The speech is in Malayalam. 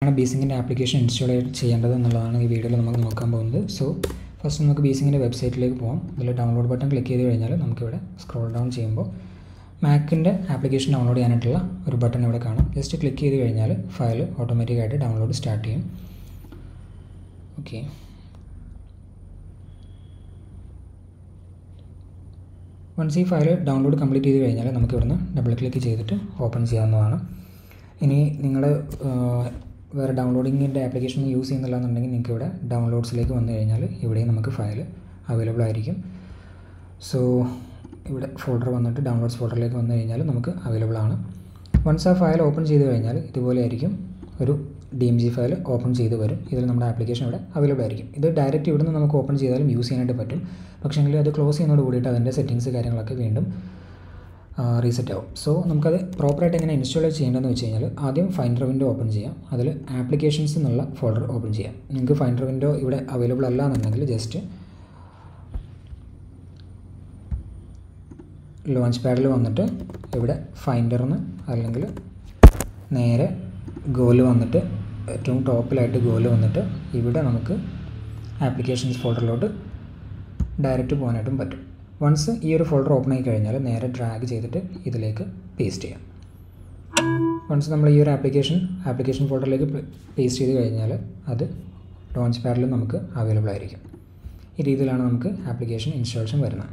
ബേസിക്കിൻ്റെ ആപ്ലിക്കേഷൻ ഇൻസ്റ്റാൾ ചെയ്യേണ്ടതെന്നുള്ളതാണ് ഈ വീഡിയോയിൽ നമുക്ക് നോക്കാൻ പോകുന്നത്. സോ ഫസ്റ്റ് നമുക്ക് ബേസിക്കിൻ്റെ വെബ്സൈറ്റിലേക്ക് പോകാം. ഇതിൽ ഡൗൺലോഡ് ബട്ടൺ ക്ലിക്ക് ചെയ്ത് കഴിഞ്ഞാൽ നമുക്കിവിടെ സ്ക്രോൾ ഡൗൺ ചെയ്യുമ്പോൾ മാക്കിൻ്റെ ആപ്ലിക്കേഷൻ ഡൗൺലോഡ് ചെയ്യാനായിട്ടുള്ള ഒരു ബട്ടൺ ഇവിടെ കാണാം. ജസ്റ്റ് ക്ലിക്ക് ചെയ്ത് കഴിഞ്ഞാൽ ഫയൽ ഓട്ടോമാറ്റിക്കായിട്ട് ഡൗൺലോഡ് സ്റ്റാർട്ട് ചെയ്യും. ഓക്കെ, വൺസ് ഈ ഫയൽ ഡൗൺലോഡ് കംപ്ലീറ്റ് ചെയ്ത് കഴിഞ്ഞാൽ നമുക്ക് ഇവിടുന്ന് ഡബിൾ ക്ലിക്ക് ചെയ്തിട്ട് ഓപ്പൺ ചെയ്യാവുന്നതാണ്. ഇനി നിങ്ങൾ വേറെ ഡൗൺലോഡിങ്ങിൻ്റെ ആപ്ലിക്കേഷൻ യൂസ് ചെയ്യുന്നില്ല എന്നുണ്ടെങ്കിൽ നിങ്ങൾക്ക് ഇവിടെ ഡൗൺലോഡ്സിലേക്ക് വന്നു കഴിഞ്ഞാൽ ഇവിടെയും നമുക്ക് ഫയൽ അവൈലബിൾ ആയിരിക്കും. സോ ഇവിടെ ഫോൾഡർ വന്നിട്ട് ഡൗൺലോഡ്സ് ഫോൾഡറിലേക്ക് വന്നു കഴിഞ്ഞാൽ നമുക്ക് അവൈലബിൾ ആണ്. വൺസ് ആ ഫയൽ ഓപ്പൺ ചെയ്ത് കഴിഞ്ഞാൽ ഇതുപോലെ ആയിരിക്കും ഒരു DMG ഫയൽ ഓപ്പൺ ചെയ്ത് വരും. ഇതിൽ നമ്മുടെ ആപ്ലിക്കേഷൻ ഇവിടെ അവൈലബിൾ ആയിരിക്കും. ഇത് ഡയറക്റ്റ് ഇവിടെ നിന്ന് നമുക്ക് ഓപ്പൺ ചെയ്താലും യൂസ് ചെയ്യാനായിട്ട് പറ്റും. പക്ഷേങ്കിൽ അത് ക്ലോസ് ചെയ്യുന്നതോട് കൂടിയിട്ട് അതിൻ്റെ സെറ്റിങ്സ് കാര്യങ്ങളൊക്കെ വീണ്ടും റീസെറ്റ് ആവും. സോ നമുക്കത് പ്രോപ്പറായിട്ട് എങ്ങനെ ഇൻസ്റ്റാൾ ചെയ്യേണ്ടതെന്ന് വെച്ച് കഴിഞ്ഞാൽ ആദ്യം ഫൈൻഡർ വിൻഡോ ഓപ്പൺ ചെയ്യാം. അതിൽ ആപ്ലിക്കേഷൻസ് എന്നുള്ള ഫോൾഡർ ഓപ്പൺ ചെയ്യാം. നിങ്ങൾക്ക് ഫൈൻഡർ വിൻഡോ ഇവിടെ അവൈലബിൾ അല്ല എന്നുണ്ടെങ്കിൽ ജസ്റ്റ് ലോഞ്ച് പാഡിൽ വന്നിട്ട് ഇവിടെ ഫൈൻഡറിന് അല്ലെങ്കിൽ നേരെ ഗോല് വന്നിട്ട് ഏറ്റവും ടോപ്പിലായിട്ട് ഗോല് വന്നിട്ട് ഇവിടെ നമുക്ക് ആപ്ലിക്കേഷൻസ് ഫോൾഡറിലോട്ട് ഡയറക്റ്റ് പോകാനായിട്ടും പറ്റും. വൺസ് ഈ ഒരു ഫോൾഡർ ഓപ്പൺ ആയി കഴിഞ്ഞാൽ നേരെ ഡ്രാഗ് ചെയ്തിട്ട് ഇതിലേക്ക് പേസ്റ്റ് ചെയ്യാം. വൺസ് നമ്മൾ ഈ ഒരു ആപ്ലിക്കേഷൻ ഫോൾഡറിലേക്ക് പേസ്റ്റ് ചെയ്ത് കഴിഞ്ഞാൽ അത് ലോഞ്ച് പാഡിൽ നമുക്ക് അവൈലബിൾ ആയിരിക്കും. ഈ രീതിയിലാണ് നമുക്ക് ആപ്ലിക്കേഷൻ ഇൻസ്റ്റാളേഷൻ വരുന്നത്.